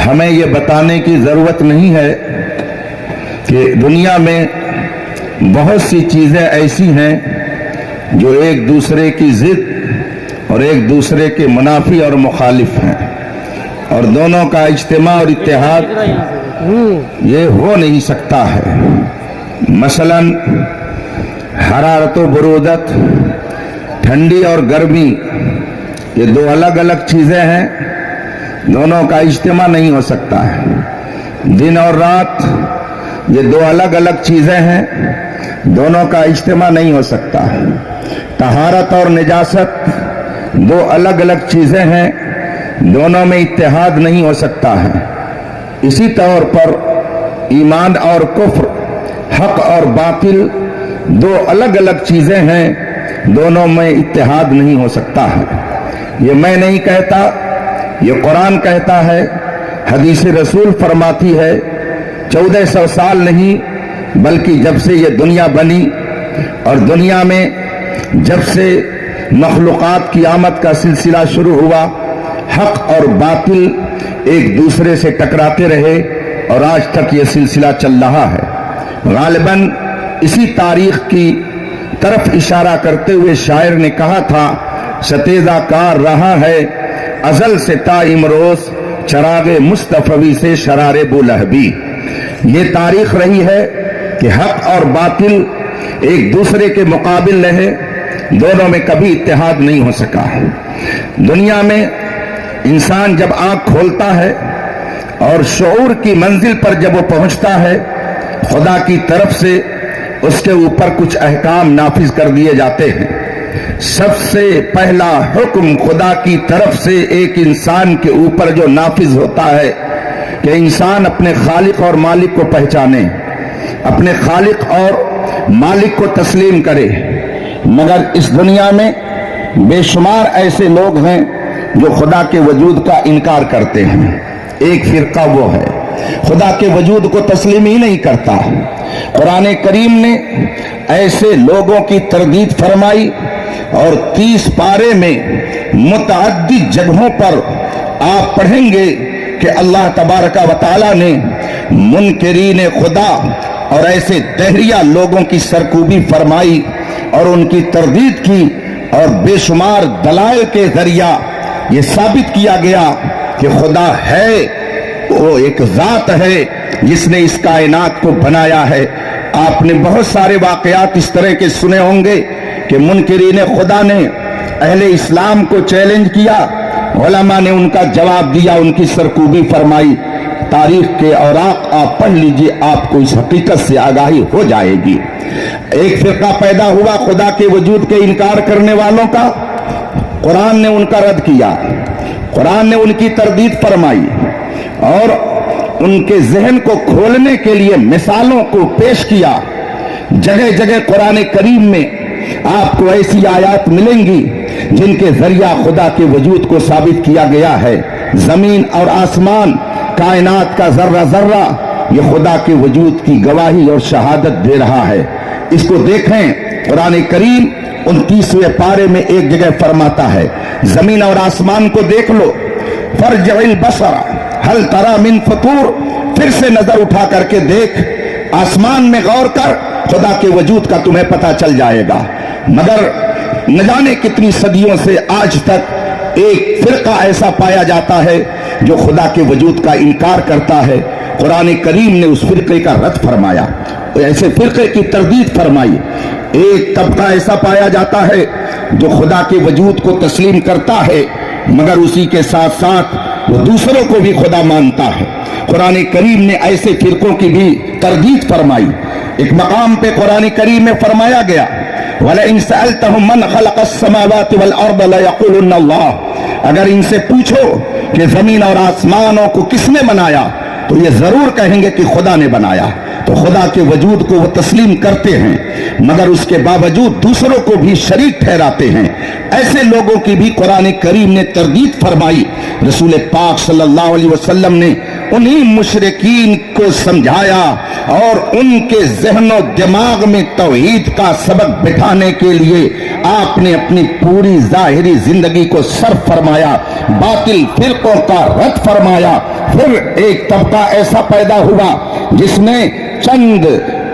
ہمیں یہ بتانے کی ضرورت نہیں ہے کہ دنیا میں بہت سی چیزیں ایسی ہیں جو ایک دوسرے کی ضد اور ایک دوسرے کے منافی اور مخالف ہیں، اور دونوں کا اجتماع اور اتحاد یہ ہو نہیں سکتا ہے۔ مثلا حرارت و برودت، ٹھنڈی اور گرمی، یہ دو الگ الگ چیزیں ہیں، دونوں کا اجتماع نہیں ہو سکتا ہے۔ دن اور رات، یہ دو الگ الگ چیزیں ہیں، دونوں کا اجتماع نہیں ہو سکتا ہے۔ طہارت اور نجاست، دو الگ الگ چیزیں ہیں، دونوں میں اتحاد نہیں ہو سکتا ہے۔ اسی طور پر ایمان اور کفر، حق اور باطل، دو الگ الگ چیزیں ہیں، دونوں میں اتحاد نہیں ہو سکتا ہے۔ یہ میں نہیں کہتا، یہ قرآن کہتا ہے، حدیث رسول فرماتی ہے۔ 1400 سال نہیں بلکہ جب سے یہ دنیا بنی اور دنیا میں جب سے مخلوقات کی آمد کا سلسلہ شروع ہوا، حق اور باطل ایک دوسرے سے ٹکراتے رہے اور آج تک یہ سلسلہ چل رہا ہے۔ غالباً اسی تاریخ کی طرف اشارہ کرتے ہوئے شاعر نے کہا تھا، ستیزہ کار رہا ہے ازل سے تا امروز، چراغ مصطفی سے شرار بولہبی۔ یہ تاریخ رہی ہے کہ حق اور باطل ایک دوسرے کے مقابل رہے، دونوں میں کبھی اتحاد نہیں ہو سکا۔ دنیا میں انسان جب آنکھ کھولتا ہے اور شعور کی منزل پر جب وہ پہنچتا ہے، خدا کی طرف سے اس کے اوپر کچھ احکام نافذ کر دیے جاتے ہیں۔ سب سے پہلا حکم خدا کی طرف سے ایک انسان کے اوپر جو نافذ ہوتا ہے کہ انسان اپنے خالق اور مالک کو پہچانے، اپنے خالق اور مالک کو تسلیم کرے۔ مگر اس دنیا میں بے شمار ایسے لوگ ہیں جو خدا کے وجود کا انکار کرتے ہیں۔ ایک فرقہ وہ ہے خدا کے وجود کو تسلیم ہی نہیں کرتا۔ قرآن کریم نے ایسے لوگوں کی تردید فرمائی اور 30 پارے میں متعدد جگہوں پر آپ پڑھیں گے کہ اللہ تبارک و تعالیٰ نے منکرین خدا اور ایسے دہریہ لوگوں کی سرکوبی فرمائی اور ان کی تردید کی، اور بے شمار دلائل کے ذریعہ یہ ثابت کیا گیا کہ خدا ہے، وہ ایک ذات ہے جس نے اس کائنات کو بنایا ہے۔ آپ نے بہت سارے واقعات اس طرح کے سنے ہوں گے کہ منکرین خدا نے اہل اسلام کو چیلنج کیا، علماء نے ان کا جواب دیا، ان کی سرکوبی فرمائی۔ تاریخ کے اوراق آپ پڑھ لیجئے، آپ کو اس حقیقت سے آگاہی ہو جائے گی۔ ایک فرقہ پیدا ہوا خدا کے وجود کے انکار کرنے والوں کا، قرآن نے ان کا رد کیا، قرآن نے ان کی تردید فرمائی اور ان کے ذہن کو کھولنے کے لیے مثالوں کو پیش کیا۔ جگہ جگہ قرآن کریم میں آپ کو ایسی آیات ملیں گی جن کے ذریعہ خدا کے وجود کو ثابت کیا گیا ہے۔ زمین اور آسمان، کائنات کا ذرہ ذرہ یہ خدا کے وجود کی گواہی اور شہادت دے رہا ہے۔ اس کو دیکھیں، قرآن کریم 29ویں پارے میں ایک جگہ فرماتا ہے، زمین اور آسمان کو دیکھ لو، فرجع البصر ہل تری من فطور، پھر سے نظر اٹھا کر کے دیکھ، آسمان میں غور کر، خدا کے وجود کا تمہیں پتہ چل جائے گا۔ مگر نہ جانے کتنی صدیوں سے آج تک ایک فرقہ ایسا پایا جاتا ہے جو خدا کے وجود کا انکار کرتا ہے۔ قرآن کریم نے اس فرقے کا رد فرمایا، ایسے فرقے کی تردید فرمائی۔ ایک طبقہ ایسا پایا جاتا ہے جو خدا کے وجود کو تسلیم کرتا ہے، مگر اسی کے ساتھ ساتھ وہ دوسروں کو بھی خدا مانتا ہے۔ قرآن کریم نے ایسے فرقوں کی بھی تردید فرمائی۔ ایک مقام پہ قرآن کریم میں فرمایا گیا، وَلَئِن سَأَلْتَهُم مَّنْ خَلَقَ السَّمَاوَاتِ وَالْأَرْضَ لَيَقُولُنَّ اللَّهُ، اگر ان سے پوچھو کہ زمین اور آسمانوں کو کس نے بنایا تو یہ ضرور کہیں گے کہ خدا نے بنایا۔ تو خدا کے وجود کو وہ تسلیم کرتے ہیں، مگر اس کے باوجود دوسروں کو بھی شریک ٹھہراتے ہیں۔ ایسے لوگوں کی بھی قرآن کریم نے تردید فرمائی۔ رسول پاک صلی اللہ علیہ وسلم نے انہی مشرکین کو سمجھایا اور ان کے ذہن و دماغ میں توحید کا سبق بٹھانے کے لیے آپ نے اپنی پوری ظاہری زندگی کو صرف فرمایا، باطل فرقوں کا رد فرمایا۔ پھر ایک طبقہ ایسا پیدا ہوا جس نے چند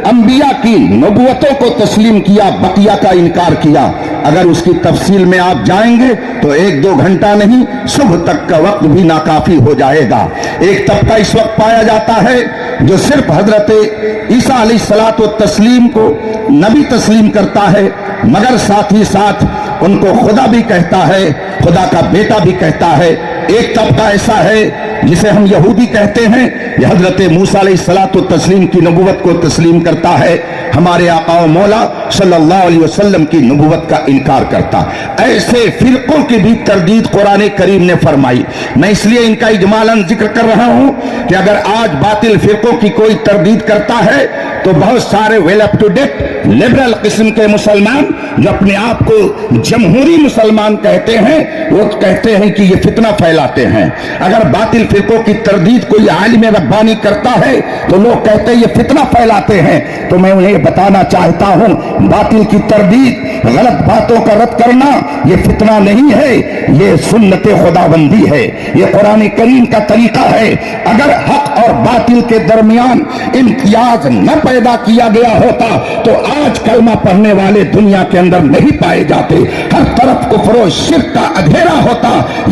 انبیاء کی نبوتوں کو تسلیم کیا، بقیہ کا انکار کیا۔ اگر اس کی تفصیل میں آپ جائیں گے تو 1-2 گھنٹہ نہیں، صبح تک کا وقت بھی ناکافی ہو جائے گا۔ ایک طبقہ اس وقت پایا جاتا ہے جو صرف حضرت عیسیٰ علیہ الصلوۃ والتسلیم کو نبی تسلیم کرتا ہے، مگر ساتھ ہی ساتھ ان کو خدا بھی کہتا ہے، خدا کا بیٹا بھی کہتا ہے۔ ایک طبقہ ایسا ہے جسے ہم یہودی کہتے ہیں، یہ حضرت موسیٰ علیہ الصلوۃ والتسلیم کی نبوت کو تسلیم کرتا ہے، ہمارے آقا و مولا صلی اللہ علیہ وسلم کی نبوت کا انکار کرتا۔ ایسے فرقوں کی بھی تردید قرآن کریم نے فرمائی۔ میں اس لیے ان کا اجمالاً ذکر کر رہا ہوں کہ اگر آج باطل فرقوں کی کوئی تردید کرتا ہے تو بہت سارے well up to date liberal قسم کے مسلمان جو اپنے آپ کو جمہوری مسلمان کہتے ہیں، وہ کہتے ہیں کہ یہ فتنہ پھیلاتے ہیں۔ اگر باطل فرقوں کی تردید کوئی عالم ربانی کرتا ہے تو لوگ کہتے ہیں یہ فتنہ پھیلاتے ہیں۔ تو میں انہیں بتانا چاہتا ہوں، باطل کی تردید، غلط باتوں کا رد کرنا یہ فتنہ نہیں ہے، یہ سنت خداوندی ہے، یہ قرآن کریم کا طریقہ ہے۔ اگر حق اور باطل کے درمیان امتیاز نہ پیدا کیا گیا ہوتا تو آج کلمہ پڑھنے والے دنیا کے اندر نہیں پائے جاتے، ہر طرف کفر و شرک کا اندھیرا ہوتا۔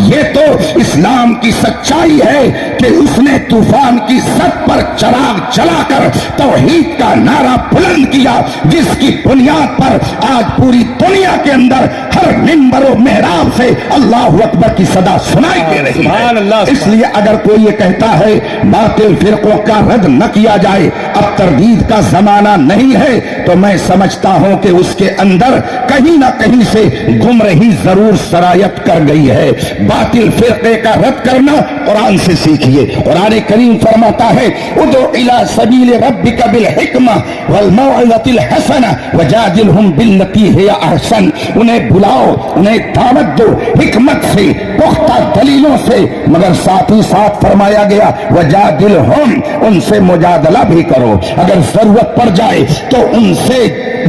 یہ تو اسلام کی سچائی ہے کہ اس نے طوفان کی سطح پر چراغ جلا کر توحید کا نعرہ بلند کیا، جس کی بنیاد پر آج پوری دنیا کے اندر ہر منبر و محراب سے اللہ اکبر کی صدا سنائی دے رہی ہے۔ اس لیے اگر کوئی یہ کہتا ہے باطل فرقوں کا رد نہ کیا جائے، اب تردید کا زمانہ نہیں ہے، تو میں سمجھتا ہوں کہ اس کے اندر کہیں نہ کہیں سے گمراہی ضرور سرایت کر گئی ہے۔ باطل فرقے کا رد کرنا قرآن سے سیکھیے۔ قرآن کریم فرماتا ہے ادعو الی سبیل ربک بالحکمہ والموعظۃ الحسنہ وجادلہم باللتی ہی احسن۔ انہیں بلاؤ، انہیں دعوت دو حکمت سے، پختہ دلیلوں سے، مگر ساتھ ہی ساتھ فرمایا گیا وجادلہم، ان سے مجادلہ بھی کرو۔ اگر ضرورت پڑ جائے تو ان سے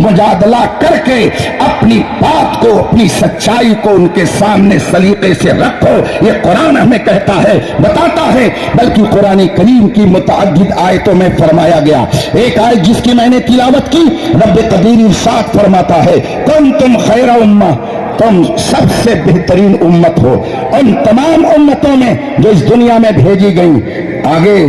مجادلہ کر کے اپنی بات کو، اپنی سچائی کو ان کے سامنے سلیقے سے رکھو۔ یہ قرآن ہمیں کہتا ہے، بتاتا ہے، بلکہ قرآن کریم کی متعدد آیتوں میں فرمایا گیا۔ ایک آیت جس کی میں نے تلاوت کی، رب قدیر ارشاد فرماتا ہے کنتم خیر امہ، تم سب سے بہترین امت ہو ان تمام امتوں میں جو اس دنیا میں بھیجی گئی۔ آگے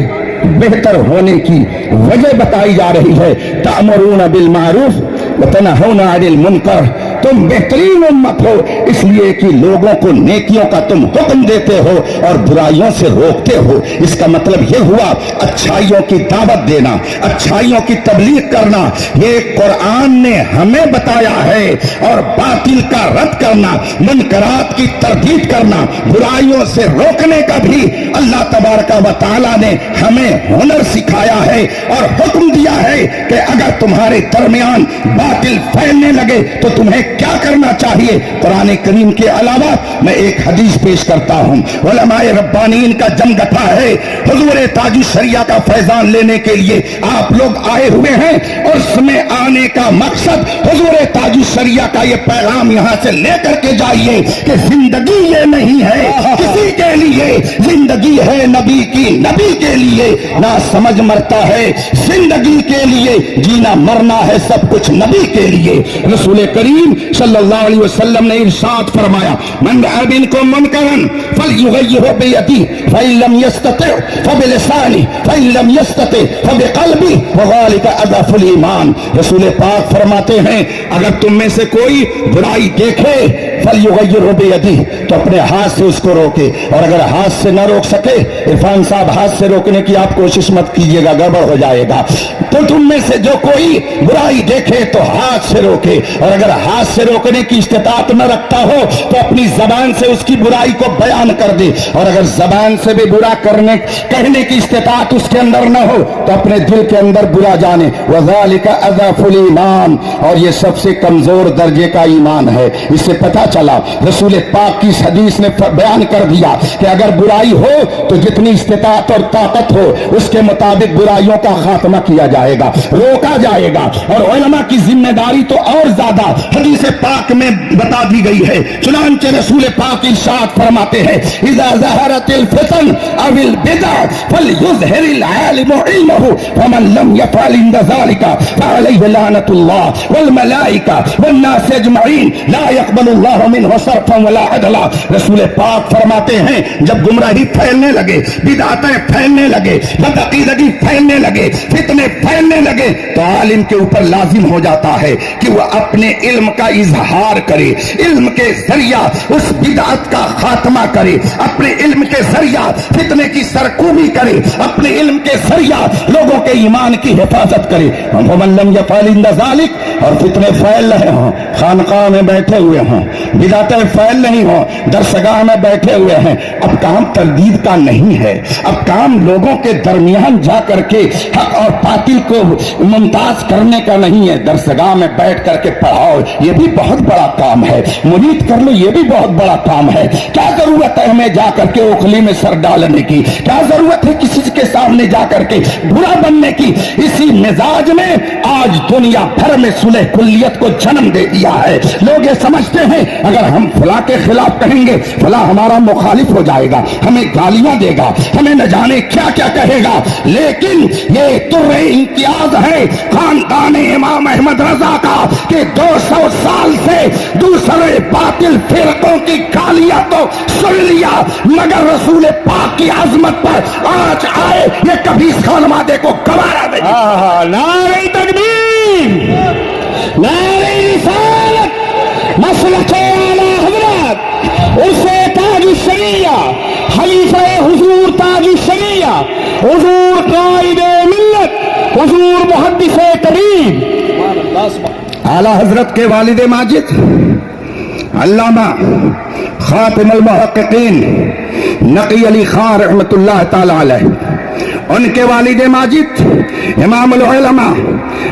بہتر ہونے کی وجہ بتائی جا رہی ہے، تأمرون بالمعروف وتنہون عن المنکر، تم بہترین امت ہو اس لیے کہ لوگوں کو نیکیوں کا تم حکم دیتے ہو اور برائیوں سے روکتے ہو۔ اس کا مطلب یہ ہوا اچھائیوں کی دعوت دینا، اچھائیوں کی تبلیغ کرنا، یہ قرآن نے ہمیں بتایا ہے۔ اور باطل کا رد کرنا، منکرات کی تردید کرنا، برائیوں سے روکنے کا بھی اللہ تبارک و تعالی نے ہمیں ہنر سکھایا ہے اور حکم دیا ہے کہ اگر تمہارے درمیان باطل پھیلنے لگے تو تمہیں کیا کرنا چاہیے۔ قرآن کریم کے علاوہ میں ایک حدیث پیش کرتا ہوں، علماء ربانیین کا جم گٹھا ہے، حضور تاج الشریعہ کا فیضان لینے کے لیے آپ لوگ آئے ہوئے ہیں، اور اس میں آنے کا مقصد حضور تاج الشریعہ کا یہ پیغام یہاں سے لے کر کے جائیے کہ زندگی یہ نہیں ہے کسی کے لیے، زندگی ہے نبی کی، نبی کے لیے نہ سمجھ مرتا ہے، زندگی کے لیے جینا مرنا ہے سب کچھ نبی کے لیے۔ رسول کریم صلی اللہ علیہ وسلم نے ارشاد فرمایا من رأى منكم منكرا فليغيره بيده فإن لم يستطع فبلسانه فإن لم يستطع فبقلبه وذلك أضعف الإيمان۔ رسول پاک فرماتے ہیں اگر تم میں سے کوئی برائی دیکھے فليغيره بيده تو اپنے ہاتھ سے اس کو روکے، اور اگر ہاتھ سے نہ روک سکے، عرفان صاحب ہاتھ سے روکنے کی آپ کوشش مت کیجیے گا، گڑبڑ ہو جائے گا، تو تم میں سے جو کوئی برائی دیکھے تو ہاتھ سے روکے، اور اگر ہاتھ سے روکنے کی استطاعت نہ رکھتا ہو تو اپنی زبان سے اس کی برائی کو بیان کر دے، اور اگر زبان سے بھی برا کہنے کی استطاعت اس کے اندر نہ ہو تو اپنے دل کے اندر برا جانے، وذالک اضعف الایمان، اور یہ سب سے کمزور درجے کا ایمان ہے۔ اس سے پتہ چلا. رسول پاک کی حدیث نے بیان کر دیا کہ اگر برائی ہو تو جتنی استطاعت اور طاقت ہو اس کے مطابق برائیوں کا خاتمہ کیا جائے گا, روکا جائے گا. اور علماء کی ذمہ داری تو اور زیادہ حدیث پاک میں بتا دی گئی ہے. چنانچہ رسول پاک ارشاد فرماتے ہیں اذا ظہرت الفتن او البدع فلیظہر العالم علمہ فمن لم يفعل عند ذلك فعلیہ لعنۃ اللہ والملائکہ والناس اجمعین لا يقبل اللہ منہ صرفا ولا عدلا. رسول پاک فرماتے ہیں جب گمراہی پھیلنے لگے, بدعتیں پھیلنے لگے, بدعقیدگی پھیلنے لگے, فتنے پھیلنے لگے, تو عالم کے اوپر لازم ہو جاتا ہے کہ وہ اپنے علم کا اظہار کرے, علم کے ذریعہ اس بدعت کا خاتمہ کرے, اپنے علم کے ذریعہ فتنے کی سرکوبی کرے, اپنے علم کے ذریعہ لوگوں کے ایمان کی حفاظت کرے. ومن لم يفعل عند ذلك, اور فتنے پھیل رہے ہوں, خانقاہ میں بیٹھے ہوئے ہوں, بدعتیں پھیل رہی ہوں, درسگاہ میں بیٹھے ہوئے ہیں, اب کام تردید کا نہیں ہے, اب کام لوگوں کے درمیان جا کر کے حق اور باطل کو ممتاز کرنے کا نہیں ہے. درسگاہ میں بیٹھ کر کے پڑھاؤ, یہ بھی بہت بڑا کام ہے. مرید کر لو, یہ بھی بہت بڑا کام ہے. کیا ضرورت ہے ہمیں جا کر کے اوکھلی میں سر ڈالنے کی, کیا ضرورت ہے کسی کے سامنے جا کر کے برا بننے کی. اسی مزاج نے آج دنیا بھر میں صلح کلیت کو جنم دے دیا ہے. لوگ یہ سمجھتے ہیں اگر ہم فلاں کے خلاف کہیں گے فلاں ہمارا مخالف ہو جائے گا, ہمیں گالیاں دے گا, ہمیں نہ جانے کیا کیا کہے گا. لیکن یہ تر امتیاز ہے خاندان امام احمد رضا کا کہ 200 سال سے دوسرے باطل فرقوں کی گالیاں تو سن لیا, مگر رسول پاک کی عظمت پر آج آئے یہ کبھی اس خانوادے کو گوارا نہیں. نعرہ تکبیر, نعرہ رسالت, مسلک اعلی حضرت اسے تاج الشریعہ, خلیفہ حضور تاج الشریعہ, حضور قائد ملت, حضور محدث کریم اعلی حضرت کے والد ماجد علامہ خاتم المحققین نقی علی خان رحمت اللہ تعالی علیہ, ان کے والد ماجد امام العلماء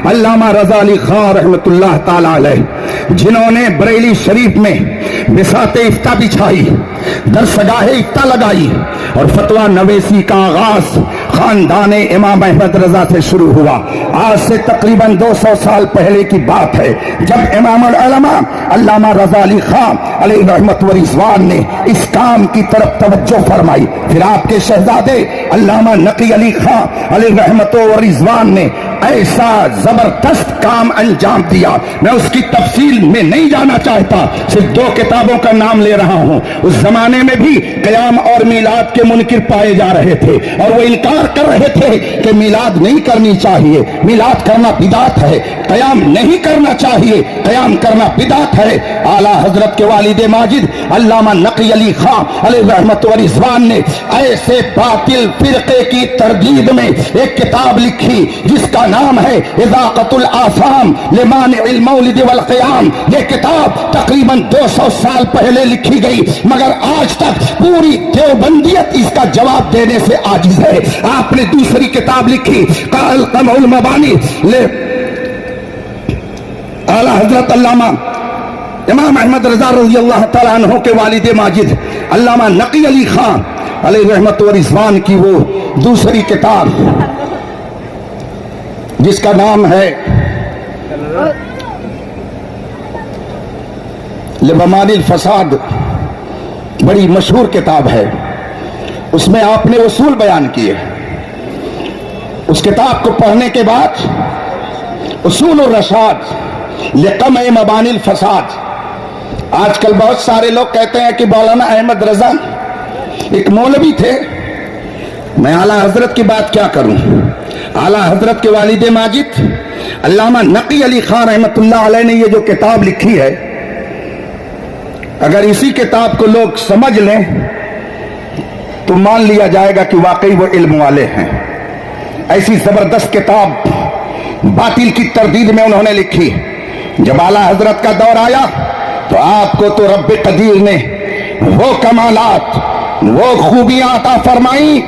علامہ رضا علی خان رحمت اللہ تعالی علیہ, جنہوں نے بریلی شریف میں بساط افتاء بچھائی, درسگاہ افتاء لگائی, اور فتویٰ نویسی کا آغاز خاندان امام احمد رضا سے شروع ہوا. آج سے تقریباً 200 سال پہلے کی بات ہے جب امام العلماء علامہ رضا علی خان علیہ رحمت و رضوان نے اس کام کی طرف توجہ فرمائی. پھر آپ کے شہزادے علامہ نقی علی خان علیہ رحمت و رضوان نے ایسا زبردست کام انجام دیا. میں اس کی تفصیل میں نہیں جانا چاہتا, صرف 2 کتابوں کا نام لے رہا ہوں. اس زمانے میں بھی قیام اور میلاد کے منکر پائے جا رہے تھے, اور وہ انکار کر رہے تھے کہ میلاد نہیں کرنی چاہیے, میلاد کرنا بدعت ہے, قیام نہیں کرنا چاہیے, قیام کرنا بدعت ہے. اعلیٰ حضرت کے والد ماجد علامہ نقی علی خان علیہ رحمت و رضوان نے ایسے باطل فرقے کی تردید میں ایک کتاب لکھی جس کا نام ہے اذاقۃ الآثام لمانع المولد والقیام. یہ کتاب تقریباً 200 سال پہلے لکھی گئی, مگر آج تک پوری دیوبندیت اس کا جواب دینے سے عاجز ہے. آپ نے دوسری کتاب لکھی قمع المبانی, اعلیٰ حضرت علامہ امام احمد رضا رضی اللہ تعالیٰ عنہ کے والد ماجد علامہ نقی علی خان علیہ رحمت و رضوان کی وہ دوسری کتاب جس کا نام ہے لبمان الفساد, بڑی مشہور کتاب ہے. اس میں آپ نے اصول بیان کیے. اس کتاب کو پڑھنے کے بعد اصول الرشاد لقمع مبانی الفساد. آج کل بہت سارے لوگ کہتے ہیں کہ مولانا احمد رضا ایک مولوی تھے. میں اعلیٰ حضرت کی بات کیا کروں. اعلیٰ حضرت کے والد ماجد علامہ نقی علی خان رحمت اللہ علیہ نے یہ جو کتاب لکھی ہے, اگر اسی کتاب کو لوگ سمجھ لیں تو مان لیا جائے گا کہ واقعی وہ علم والے ہیں. ایسی زبردست کتاب باطل کی تردید میں انہوں نے لکھی. جب اعلیٰ حضرت کا دور آیا تو آپ کو تو رب قدیر نے وہ کمالات, وہ خوبیاں عطا فرمائی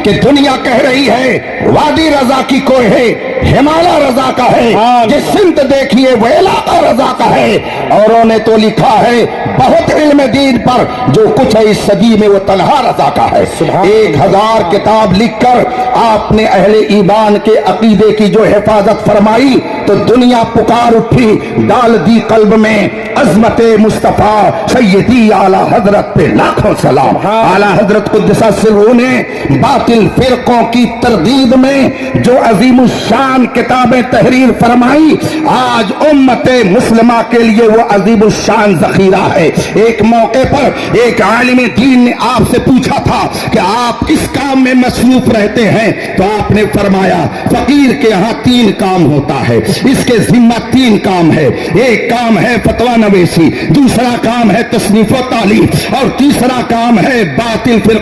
کہ دنیا کہہ رہی ہے وادی رضا کی کوئی ہے، ہمالیہ رضا کا ہے، یہ سندھ دیکھیے وہ علاقہ رضا کا ہے. اوروں نے تو لکھا ہے بہت علم دین پر، جو کچھ ہے اس صدی میں وہ تنہا رضا کا ہے. 1000 کتاب لکھ کر آپ نے اہل ایمان کے عقیدے کی جو حفاظت فرمائی تو دنیا پکار اٹھی، ڈال دی قلب میں عظمت مصطفیٰ سیدی اعلی حضرت پہ لاکھوں سلام. اعلی حضرت قدس سرہ نے باطل فرقوں کی تردید میں جو عظیم الشان کتابیں تحریر فرمائی، آج امت مسلمہ کے لیے وہ عظیم الشان ذخیرہ ہے. ایک موقع پر ایک عالم دین نے آپ سے پوچھا تھا کہ آپ کس کام میں مصروف رہتے ہیں، تو آپ نے فرمایا فقیر کے یہاں 3 کام ہوتا ہے، اس کے ذمہ 3 کام ہے. ایک کام ہے فتویٰ نویسی، دوسرا کام ہے تصنیف و تعلیف، اور تیسرا کام ہے باطل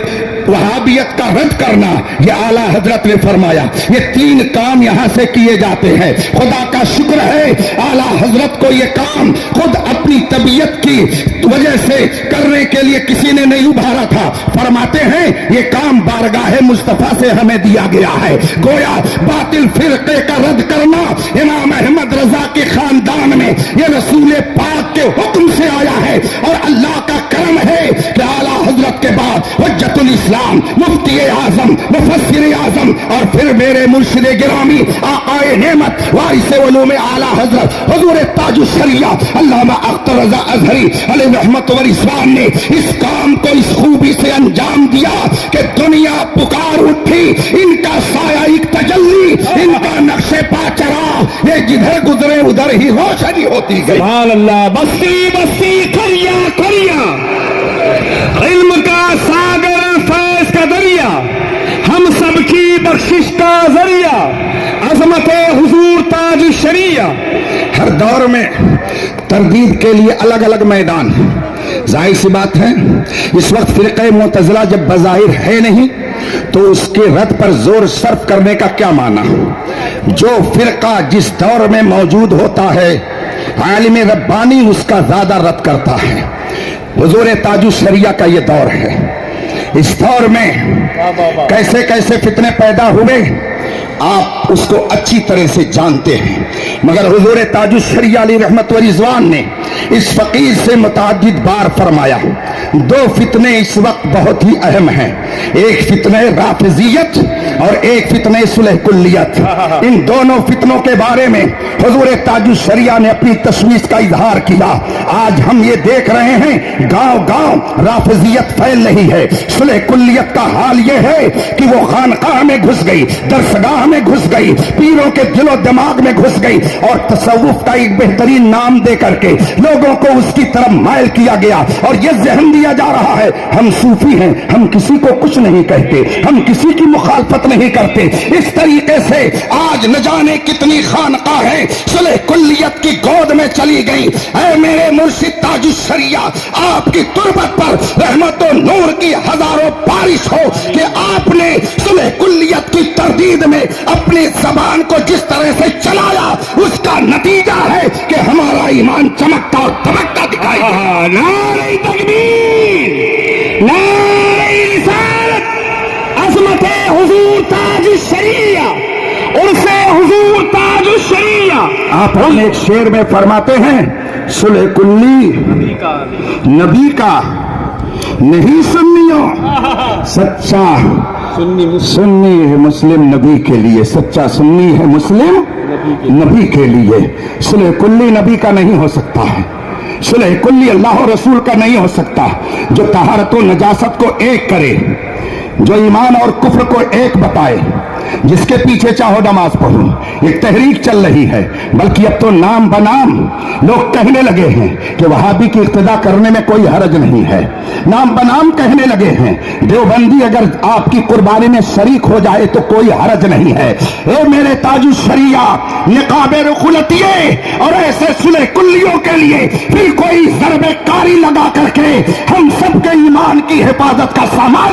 وہابیت کا رد کرنا. یہ اعلیٰ حضرت نے فرمایا یہ 3 کام یہاں سے کیے جاتے ہیں. خدا کا شکر ہے اعلیٰ حضرت کو یہ کام خود اپنی طبیعت کی وجہ سے کرنے کے لیے کسی نے نہیں ابھارا تھا. فرماتے ہیں یہ کام بارگاہ مصطفیٰ سے ہمیں دیا گیا ہے. گویا باطل فرقے کا رد کرنا امام احمد رضا کے خاندان میں یہ رسول پاک کے حکم سے آیا ہے، اور اللہ کا کرم ہے کہ اعلیٰ حضرت کے بعد حجت الاسلام، مفتی اعظم، مفسر اعظم، اور پھر میرے مرشد گرامی آقائے نعمت وارث علوم اعلیٰ حضرت حضور تاج الشریعہ علامہ اختر رضا ازہری علیہ رحمت و رضوان نے اس کام کو اس خوبی سے انجام دیا کہ دنیا پکار اٹھی. ان کا سایہ ایک تجلی، ان کا نقش پا چرا، یہ جدھر گزرے ادھر ہی روشنی ہوتی گئی. سبحان اللہ. بستی بستی کریا کریا، علم کا ساگر فیض کا دریا، ہم سب کی بخشش کا ذریعہ، عظمت حضور تاج الشریعہ. ہر دور میں تردید کے لیے الگ الگ میدان. ظاہر سی بات ہے اس وقت فرقہ معتزلہ جب بظاہر ہے نہیں تو اس کے رد پر زور صرف کرنے کا کیا معنی؟ جو فرقہ جس دور میں موجود ہوتا ہے عالم ربانی اس کا زیادہ رد کرتا ہے. حضور تاج الشریعہ کا یہ دور ہے. اس دور میں کیسے کیسے فتنے پیدا ہوئے آپ اس کو اچھی طرح سے جانتے ہیں، مگر حضور تاج الشریعہ علیہ رحمت و رضوان نے اس فقیر سے متعدد بار فرمایا 2 فتنے اس وقت بہت ہی اہم ہیں. ایک فتنہ رافضیت اور ایک فتنہ صلح کلیت. ان دونوں فتنوں کے بارے میں حضور تاج الشریعہ نے اپنی تشویش کا اظہار کیا. آج ہم یہ دیکھ رہے ہیں گاؤں گاؤں رافضیت پھیل رہی ہے. صلح کلیت کا حال یہ ہے کہ وہ خانقاہ میں گھس گئی، درسگاہ میں گھس گئی، پیروں کے دل و دماغ میں گھس گئی، اور تصوف کا ایک بہترین نام دے کر کے لوگوں کو اس کی طرف مائل کیا گیا، اور یہ ذہن دیا جا رہا ہے ہم صوفی ہیں، ہم کسی کو کچھ نہیں کہتے، ہم کسی کی مخالفت نہیں کرتے. اس طریقے سے آج نہ جانے کتنی خانقاہیں صلح کلیت کی گود میں چلی گئی. اے میرے مرشد تاج الشریعہ، آپ کی تربت پر رحمت و نور کی ہزاروں بارش ہو کہ آپ نے صلح کلیت کی تردید میں اپنی زبان کو جس طرح سے چلایا اس کا نتیجہ ہے کہ ہمارا ایمان چمکتا اور دمکتا دکھائی دے. نعرہ تکبیر، نعرہ رسالت، عظمت حضور تاج الشریعہ، عرص حضور تاج الشریعہ. آپ ہم ایک شعر میں فرماتے ہیں صلح کلی نبی کا نہیں سنیوں، سچا سنی ہے مسلم نبی کے لیے، سچا سنی ہے مسلم نبی کے لیے. صلح کلی نبی کا نہیں ہو سکتا ہے، صلح کلی اللہ و رسول کا نہیں ہو سکتا. جو طہارت و نجاست کو ایک کرے، جو ایمان اور کفر کو ایک بتائے، جس کے پیچھے چاہو نماز پڑھو. ایک تحریک چل رہی ہے، بلکہ اب تو نام بنام لوگ کہنے لگے ہیں کہ وہابی کی اقتدا کرنے میں کوئی حرج نہیں ہے. نام بنام کہنے لگے ہیں دیوبندی اگر آپ کی قربانی میں شریک ہو جائے تو کوئی حرج نہیں ہے. اے میرے تاج الشریعہ، نقاب رخلتیے اور ایسے صلح کلیوں کے لیے پھر کوئی ضرب کاری لگا کر کے ہم سب کے ایمان کی حفاظت کا سامان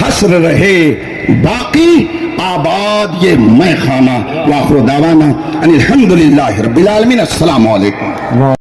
حسر رہے باقی آباد یہ میں خانہ. وآخر دعوانا ان الحمدللہ رب العالمین. السلام علیکم.